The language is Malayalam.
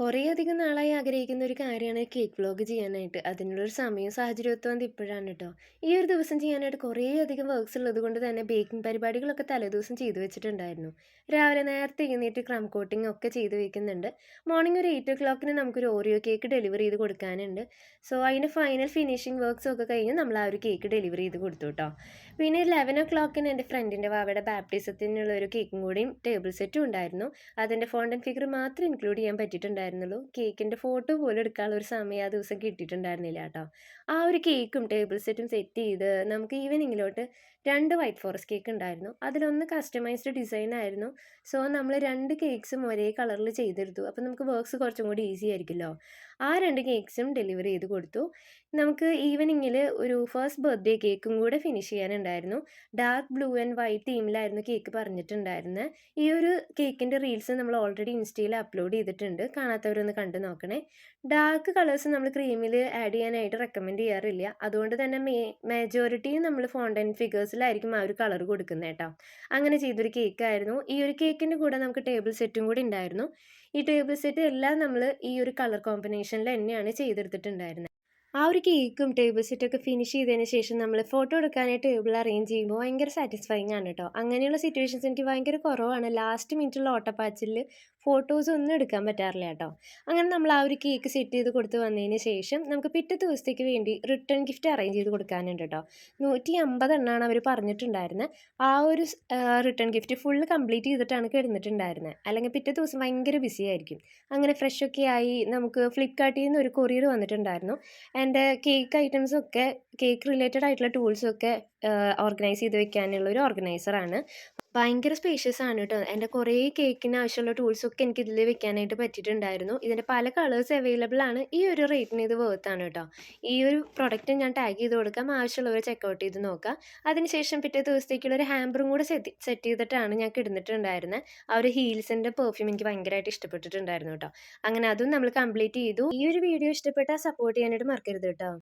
കുറേയധികം നാളായി ആഗ്രഹിക്കുന്ന ഒരു കാര്യമാണ് കേക്ക് വ്ലോഗ് ചെയ്യാനായിട്ട്. അതിനുള്ളൊരു സമയവും സാഹചര്യവും ഒത്തുവന്നത് ഇപ്പോഴാണ് കേട്ടോ. ഈ ഒരു ദിവസം ചെയ്യാനായിട്ട് കുറേയധികം വർക്ക്സ് ഉള്ളത് കൊണ്ട് തന്നെ ബേക്കിംഗ് പരിപാടികളൊക്കെ തലേദിവസം ചെയ്തു വെച്ചിട്ടുണ്ടായിരുന്നു. രാവിലെ നേരത്തെ എഴുന്നേറ്റ് ക്രം കോട്ടിംഗ് ഒക്കെ ചെയ്ത് വെക്കുന്നുണ്ട്. മോർണിംഗ് ഒരു 8 o'clock നമുക്കൊരു ഓറിയോ കേക്ക് ഡെലിവറി ചെയ്ത് കൊടുക്കാനുണ്ട്. സോ അതിൻ്റെ ഫൈനൽ ഫിനിഷിംഗ് വർക്ക്സും ഒക്കെ കഴിഞ്ഞ് നമ്മൾ ആ ഒരു കേക്ക് ഡെലിവറി ചെയ്ത് കൊടുത്തു കേട്ടോ. പിന്നെ 11 o'clock എൻ്റെ ഫ്രണ്ടിൻ്റെ വാവയുടെ ബാപ്റ്റിസത്തിനുള്ള ഒരു കേക്കും കൂടിയും ടേബിൾ സെറ്റും ഉണ്ടായിരുന്നു. അതിൻ്റെ ഫോണ്ടൻ ഫിഗർ മാത്രം ഇൻക്ലൂഡ് ചെയ്യാൻ പറ്റിയിട്ടുണ്ടായിരുന്നുള്ളൂ. കേക്കിൻ്റെ ഫോട്ടോ പോലും എടുക്കാനുള്ള ഒരു സമയം ആ ദിവസം കിട്ടിയിട്ടുണ്ടായിരുന്നില്ല കേട്ടോ. ആ ഒരു കേക്കും ടേബിൾ സെറ്റും സെറ്റ് ചെയ്ത് നമുക്ക് ഈവനിങ്ങിലോട്ട് 2 വൈറ്റ് ഫോറസ്റ്റ് കേക്ക് ഉണ്ടായിരുന്നു. അതിലൊന്ന് കസ്റ്റമൈസ്ഡ് ഡിസൈൻ ആയിരുന്നു. സോ നമ്മൾ 2 കേക്ക്സും ഒരേ കളറിൽ ചെയ്തെടുത്തു. അപ്പോൾ നമുക്ക് വർക്ക്സ് കുറച്ചും കൂടി ഈസി ആയിരിക്കുമല്ലോ. ആ 2 കേക്ക്സും ഡെലിവറി ചെയ്ത് കൊടുത്തു. നമുക്ക് ഈവനിങ്ങിൽ ഒരു ഫസ്റ്റ് ബർത്ത്ഡേ കേക്കും കൂടെ ഫിനിഷ് ചെയ്യാനുണ്ടായിരുന്നു. ഡാർക്ക് ബ്ലൂ ആൻഡ് വൈറ്റ് തീമിലായിരുന്നു കേക്ക് പറഞ്ഞിട്ടുണ്ടായിരുന്നത്. ഈ ഒരു കേക്കിൻ്റെ റീൽസ് നമ്മൾ ഓൾറെഡി ഇൻസ്റ്റയിൽ അപ്ലോഡ് ചെയ്തിട്ടുണ്ട്. കാണാത്തവരൊന്ന് കണ്ടു നോക്കണേ. ഡാർക്ക് കളേഴ്സ് നമ്മൾ ക്രീമിൽ ആഡ് ചെയ്യാനായിട്ട് റെക്കമെൻഡ് ചെയ്യാറില്ല. അതുകൊണ്ട് തന്നെ മെജോറിറ്റിയും നമ്മൾ ഫോണ്ടൻ ഫിഗേഴ്സിലായിരിക്കും ആ ഒരു കളർ കൊടുക്കുന്നത് കേട്ടോ. അങ്ങനെ ചെയ്തൊരു കേക്കായിരുന്നു. ഈ ഒരു കേക്കിൻ്റെ കൂടെ നമുക്ക് ടേബിൾ സെറ്റും കൂടി ഉണ്ടായിരുന്നു. ഈ ടേബിൾ സെറ്റ് എല്ലാം നമ്മൾ ഈ ഒരു കളർ കോമ്പിനേഷനിൽ തന്നെയാണ് ചെയ്തെടുത്തിട്ടുണ്ടായിരുന്നത്. ആ ഒരു കേക്കും ടേബിൾ സെറ്റൊക്കെ ഫിനിഷ് ചെയ്തതിന് ശേഷം നമ്മൾ ഫോട്ടോ എടുക്കാനായിട്ട് ടേബിൾ അറേഞ്ച് ചെയ്യുമ്പോൾ ഭയങ്കര സാറ്റിസ്ഫൈങ് ആണ് കേട്ടോ. അങ്ങനെയുള്ള സിറ്റുവേഷൻസ് എനിക്ക് ഭയങ്കര കുറവാണ്. ലാസ്റ്റ് മിനിറ്റുള്ള ഓട്ടപ്പാച്ചിലിൽ ഫോട്ടോസ് ഒന്നും എടുക്കാൻ പറ്റാറില്ല കേട്ടോ. അങ്ങനെ നമ്മൾ ആ ഒരു കേക്ക് സെറ്റ് ചെയ്ത് കൊടുത്ത് വന്നതിന് ശേഷം നമുക്ക് പിറ്റേ ദിവസത്തേക്ക് വേണ്ടി റിട്ടേൺ ഗിഫ്റ്റ് അറേഞ്ച് ചെയ്ത് കൊടുക്കാനുണ്ട് കേട്ടോ. 150 എണ്ണമാണ് അവർ പറഞ്ഞിട്ടുണ്ടായിരുന്നത്. ആ ഒരു റിട്ടേൺ ഗിഫ്റ്റ് ഫുള്ള് കംപ്ലീറ്റ് ചെയ്തിട്ടാണ് കിടന്നിട്ടുണ്ടായിരുന്നത്. അല്ലെങ്കിൽ പിറ്റേ ദിവസം ഭയങ്കര ബിസി ആയിരിക്കും. അങ്ങനെ ഫ്രഷൊക്കെ ആയി നമുക്ക് ഫ്ലിപ്കാർട്ടിൽ നിന്ന് ഒരു കൊറിയർ വന്നിട്ടുണ്ടായിരുന്നു. എൻ്റെ കേക്ക് ഐറ്റംസൊക്കെ കേക്ക് റിലേറ്റഡ് ആയിട്ടുള്ള ടൂൾസൊക്കെ ഓർഗനൈസ് ചെയ്ത് വെക്കാനുള്ള ഒരു ഓർഗനൈസറാണ്. ഭയങ്കര സ്പേഷ്യസ് ആണ് കേട്ടോ. എൻ്റെ കുറേ കേക്കിന് ആവശ്യമുള്ള ടൂൾസൊക്കെ എനിക്ക് ഇതിൽ വെക്കാനായിട്ട് പറ്റിയിട്ടുണ്ടായിരുന്നു. ഇതിൻ്റെ പല കളേഴ്സ് അവൈലബിൾ ആണ്. ഈ ഒരു റേറ്റിന് ഇത് ആണ് കേട്ടോ. ഈ ഒരു പ്രൊഡക്റ്റ് ഞാൻ ടാഗ് ചെയ്ത് കൊടുക്കാം. ആവശ്യമുള്ളവർ ചെക്കൗട്ട് ചെയ്ത് നോക്കാം. അതിനുശേഷം പിറ്റേ ദിവസത്തേക്കുള്ള ഒരു ഹാമ്പറും കൂടെ സെറ്റ് ചെയ്തിട്ടാണ് ഞാൻ കിടന്നിട്ടുണ്ടായിരുന്നത്. ആ ഒരു ഹീൽസിൻ്റെ പെർഫ്യൂം എനിക്ക് ഭയങ്കരമായിട്ട് ഇഷ്ടപ്പെട്ടിട്ടുണ്ടായിരുന്നു കേട്ടോ. അങ്ങനെ അതും നമ്മൾ കംപ്ലീറ്റ് ചെയ്തു. ഈ ഒരു വീഡിയോ ഇഷ്ടപ്പെട്ടാൽ സപ്പോർട്ട് ചെയ്യാനായിട്ട് മറക്കരുത് കേട്ടോ.